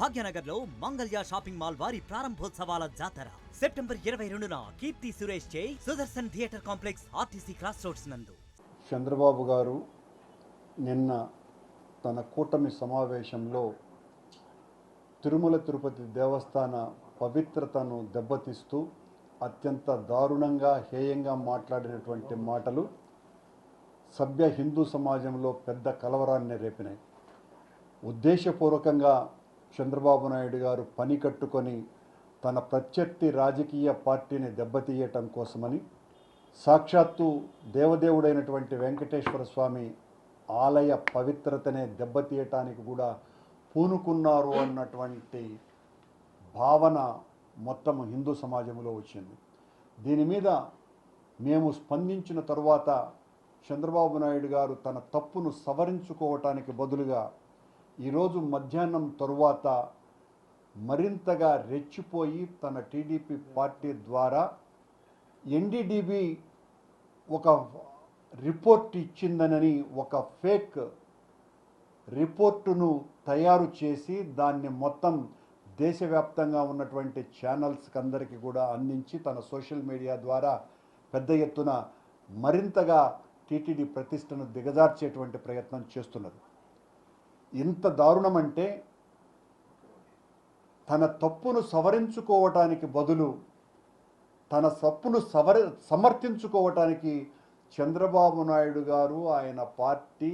భాగ్యనగర్లో Mangalya shopping mall వారి ప్రారంభోత్సవాల జాతర September 22న Keerthy Suresh చే Sudarshan theatre complex RTC cross roads నందు. చంద్రబాబు గారు నిన్న తన కూటమి సమావేశంలో తిరుమల తిరుపతి దేవస్థాన పవిత్రతను దెబ్బతీస్తూ అత్యంత దారుణంగా హేయంగా మాట్లాడినటువంటి మాటలు సభ్య హిందూ సమాజంలో పెద్ద కలవరాన్ని రేపినాయి. ఉద్దేశపూర్వకంగా చంద్రబాబు నాయుడు గారు పని కట్టుకొని తన ప్రత్యర్థి రాజకీయ పార్టీని దెబ్బతీయటం కోసమని సాక్షాత్తు దేవదేవుడైనటువంటి వెంకటేశ్వర స్వామి ఆలయ పవిత్రతనే దెబ్బతీయటానికి కూడా పూనుకున్నారు అన్నటువంటి భావన మొత్తం హిందూ సమాజంలో వచ్చింది. దీని మీద మేము స్పందించిన తరువాత చంద్రబాబు నాయుడు గారు తన తప్పును సవరించుకోవటానికి బదులుగా ఈరోజు మధ్యాహ్నం తరువాత మరింతగా రెచ్చిపోయి తన టీడీపీ పార్టీ ద్వారా ఎన్డీడీబీ ఒక రిపోర్ట్ ఇచ్చిందనని ఒక ఫేక్ రిపోర్టును తయారు చేసి దాన్ని మొత్తం దేశవ్యాప్తంగా ఉన్నటువంటి ఛానల్స్కి అందరికీ కూడా అందించి తన సోషల్ మీడియా ద్వారా పెద్ద ఎత్తున మరింతగా టీటీడీ ప్రతిష్టను దిగజార్చేటువంటి ప్రయత్నం చేస్తున్నది. ఇంత దారుణమంటే తన తప్పును సవరించుకోవటానికి బదులు తన తప్పును సమర్థించుకోవటానికి చంద్రబాబు నాయుడు గారు ఆయన పార్టీ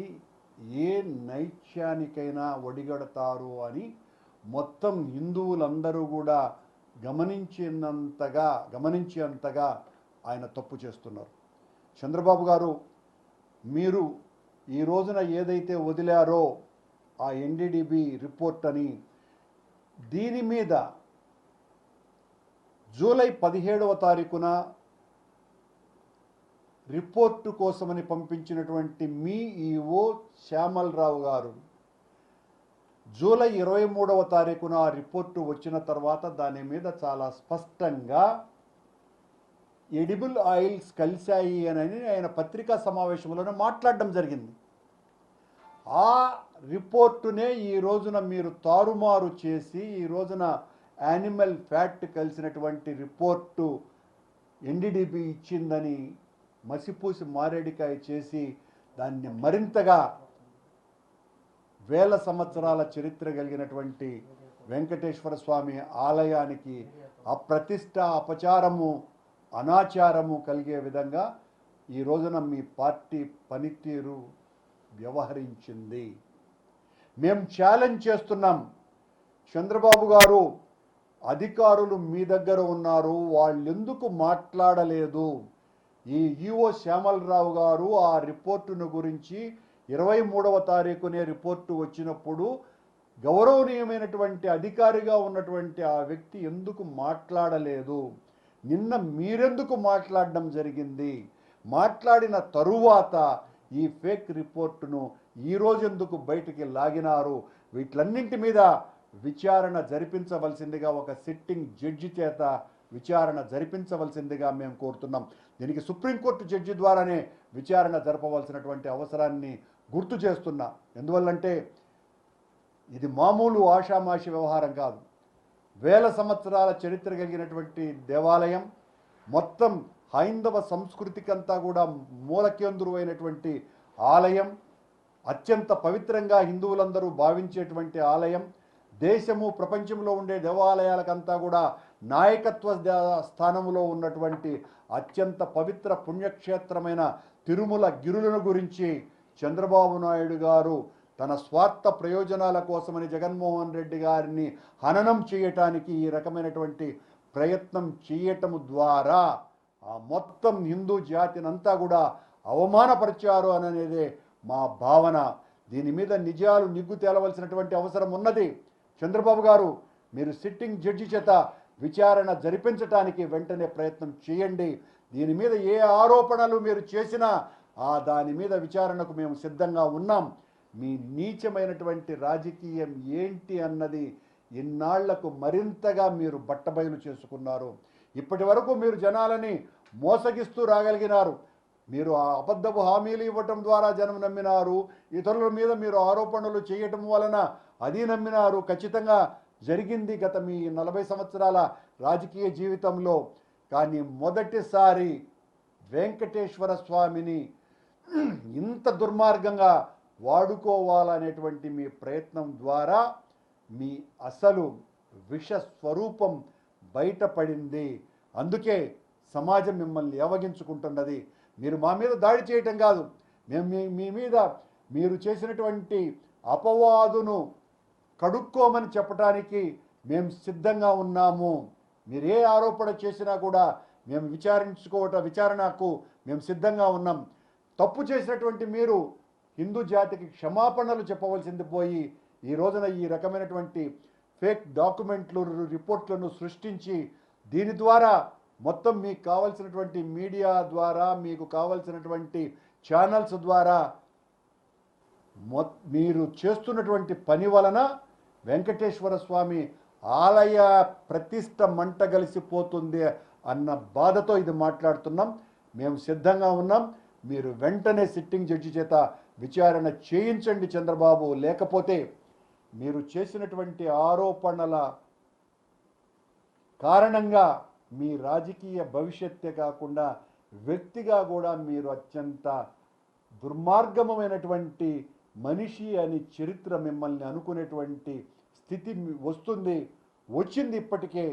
ఏ నైత్యానికైనా ఒడిగడతారు అని మొత్తం హిందువులందరూ కూడా గమనించేంతగా ఆయన తప్పు చేస్తున్నారు. చంద్రబాబు గారు మీరు ఈ రోజున ఏదైతే వదిలారో ఆ ఎన్డీడీబీ రిపోర్ట్ అని, దీని మీద జూలై 17వ తారీఖున రిపోర్టు కోసమని పంపించినటువంటి మీ ఈఓ శ్యామలరావు గారు జూలై 23వ తారీఖున ఆ రిపోర్టు వచ్చిన తర్వాత దాని మీద చాలా స్పష్టంగా ఎడిబుల్ ఆయిల్స్ కలిశాయి అని ఆయన పత్రికా సమావేశంలోనే మాట్లాడడం జరిగింది. ఆ రిపోర్టునే ఈ రోజున మీరు తారుమారు చేసి ఈ రోజున యానిమల్ ఫ్యాట్ కలిసినటువంటి రిపోర్టు ఎన్డీడీబీ ఇచ్చిందని మసిపూసి మారేడికాయ చేసి దాన్ని మరింతగా వేల సంవత్సరాల చరిత్ర కలిగినటువంటి వెంకటేశ్వర స్వామి ఆలయానికి అప్రతిష్ట, అపచారము, అనాచారము కలిగే విధంగా ఈ రోజున మీ పార్టీ పనితీరు వ్యవహరించింది. మేము ఛాలెంజ్ చేస్తున్నాం. చంద్రబాబు గారు అధికారులు మీ దగ్గర ఉన్నారు, వాళ్ళెందుకు మాట్లాడలేదు? ఈ ఈఓ శ్యామలరావు గారు ఆ రిపోర్టును గురించి 23వ తారీఖునే రిపోర్టు వచ్చినప్పుడు గౌరవనీయమైనటువంటి అధికారిగా ఉన్నటువంటి ఆ వ్యక్తి ఎందుకు మాట్లాడలేదు? నిన్న మీరెందుకు మాట్లాడడం జరిగింది? మాట్లాడిన తరువాత ఈ ఫేక్ రిపోర్టును ఈరోజు ఎందుకు బయటికి లాగినారు? వీటిలన్నింటి మీద విచారణ జరిపించవలసిందిగా ఒక సిట్టింగ్ జడ్జి చేత విచారణ జరిపించవలసిందిగా మేము కోరుతున్నాం. దీనికి సుప్రీంకోర్టు జడ్జి ద్వారానే విచారణ జరపవలసినటువంటి అవసరాన్ని గుర్తు చేస్తున్నా. ఎందువల్లంటే ఇది మామూలు ఆషామాషి వ్యవహారం కాదు. వేల సంవత్సరాల చరిత్ర కలిగినటువంటి దేవాలయం, మొత్తం హైందవ సంస్కృతికంతా కూడా మూలకేంద్రువైనటువంటి ఆలయం, అత్యంత పవిత్రంగా హిందువులందరూ భావించేటువంటి ఆలయం, దేశము ప్రపంచంలో ఉండే దేవాలయాలకంతా కూడా నాయకత్వ స్థానంలో ఉన్నటువంటి అత్యంత పవిత్ర పుణ్యక్షేత్రమైన తిరుమల గిరులను గురించి చంద్రబాబు నాయుడు గారు తన స్వార్థ ప్రయోజనాల కోసమని జగన్మోహన్ రెడ్డి గారిని హననం చేయటానికి ఈ రకమైనటువంటి ప్రయత్నం చేయటం ద్వారా ఆ మొత్తం హిందూ జాతినంతా కూడా అవమానపరిచారు అనేదే మా భావన. దీని మీద నిజాలు నిగ్గు తేలవలసినటువంటి అవసరం ఉన్నది. చంద్రబాబు గారు, మీరు సిట్టింగ్ జడ్జి చేత విచారణ జరిపించటానికి వెంటనే ప్రయత్నం చేయండి. దీని మీద ఏ ఆరోపణలు మీరు చేసినా దాని మీద విచారణకు మేము సిద్ధంగా ఉన్నాం. మీ నీచమైనటువంటి రాజకీయం ఏంటి అన్నది ఇన్నాళ్లకు మరింతగా మీరు బట్టబయలు చేసుకున్నారు. ఇప్పటి వరకు మీరు జనాలని మోసగిస్తూ రాగలిగినారు. మీరు ఆ అబద్ధపు హామీలు ఇవ్వటం ద్వారా జనం నమ్మినారు. ఇతరుల మీద మీరు ఆరోపణలు చేయటం వలన అది నమ్మినారు. ఖచ్చితంగా జరిగింది గత మీ 40 సంవత్సరాల రాజకీయ జీవితంలో. కానీ మొదటిసారి వెంకటేశ్వర స్వామిని ఇంత దుర్మార్గంగా వాడుకోవాలనేటువంటి మీ ప్రయత్నం ద్వారా మీ అసలు విష స్వరూపం బయటపడింది. అందుకే సమాజం మిమ్మల్ని ఏవగించుకుంటున్నది. మీరు మా మీద దాడి చేయటం కాదు, మేము మీ మీద మీరు చేసినటువంటి అపవాదును కడుక్కోమని చెప్పడానికి మేము సిద్ధంగా ఉన్నాము. మీరు ఏ ఆరోపణ చేసినా కూడా మేము విచారణకు మేము సిద్ధంగా ఉన్నాం. తప్పు చేసినటువంటి మీరు హిందూ జాతికి క్షమాపణలు చెప్పవలసింది పోయి ఈ రోజున ఈ రకమైనటువంటి ఫేక్ డాక్యుమెంట్లు రిపోర్ట్లను సృష్టించి దీని ద్వారా మొత్తం మీకు కావాల్సినటువంటి మీడియా ద్వారా మీకు కావాల్సినటువంటి ఛానల్స్ ద్వారా మీరు చేస్తున్నటువంటి పని వలన వెంకటేశ్వర స్వామి ఆలయ ప్రతిష్ట మంటగలిసిపోతుంది అన్న బాధతో ఇది మాట్లాడుతున్నాం. మేము సిద్ధంగా ఉన్నాం. మీరు వెంటనే సిట్టింగ్ జడ్జి చేత విచారణ చేయించండి చంద్రబాబు. లేకపోతే మీరు చేసినటువంటి ఆరోపణల కారణంగా మీ రాజకీయ భవిష్యత్తే కాకుండా వ్యక్తిగా కూడా మీరు అత్యంత దుర్మార్గమైనటువంటి మనిషి అని చరిత్ర మిమ్మల్ని అనుకునేటువంటి స్థితి వచ్చింది ఇప్పటికే.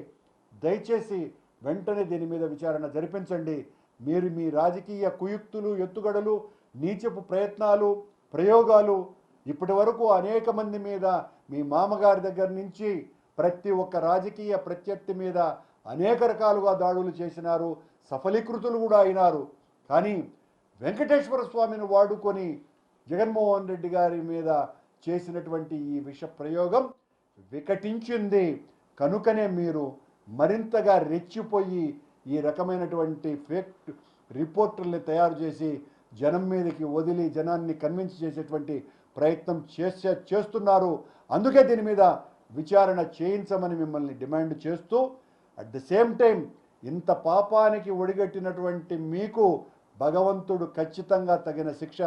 దయచేసి వెంటనే దీని మీద విచారణ జరిపించండి. మీరు మీ రాజకీయ కుయుక్తులు, ఎత్తుగడలు, నీచపు ప్రయత్నాలు, ప్రయోగాలు ఇప్పటి వరకు అనేక మంది మీద, మీ మామగారి దగ్గర నుంచి ప్రతి ఒక్క రాజకీయ ప్రత్యర్థి మీద అనేక రకాలుగా దాడులు చేసినారు, సఫలీకృతులు కూడా అయినారు. కానీ వెంకటేశ్వర స్వామిని వాడుకొని జగన్మోహన్ రెడ్డి గారి మీద చేసినటువంటి ఈ విష ప్రయోగం వికటించింది. కనుకనే మీరు మరింతగా రెచ్చిపోయి ఈ రకమైనటువంటి ఫేక్ రిపోర్టుల్ని తయారు చేసి జనం మీదకి వదిలి జనాన్ని కన్విన్స్ చేసేటువంటి ప్రయత్నం చేస్తున్నారు. అందుకే దీని మీద విచారణ చేయించమని మిమ్మల్ని డిమాండ్ చేస్తూ, అట్ ద సేమ్ టైం ఇంత పాపానికి ఒడిగట్టినటువంటి మీకు భగవంతుడు ఖచ్చితంగా తగిన శిక్ష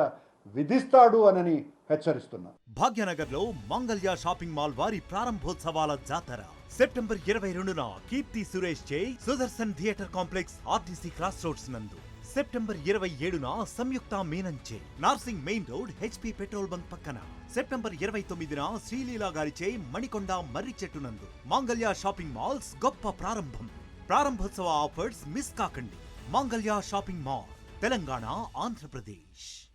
విధిస్తాడు అని హెచ్చరిస్తున్నా. భాగ్యనగర్ లో మంగళ్య షాపింగ్ మాల్ వారి ప్రారంభోత్సవాల జాతర సెప్టెంబర్ 22న కీర్తి సురేష్ చే Sudarshan theatre complex RTC cross roads నందు, సెప్టెంబర్ 27న సంయుక్త మీనన్ చే Narsingi main road HP petrol bunk పక్కన, సెప్టెంబర్ 29న శ్రీలీలా గారిచే మణికొండ మర్రి చెట్టు నందు మంగళ్య షాపింగ్ మాల్స్ గొప్ప ప్రారంభం. ప్రారంభోత్సవ ఆఫర్స్ మిస్ కాకండి. Mangalya shopping mall, Telangana, Andhra Pradesh.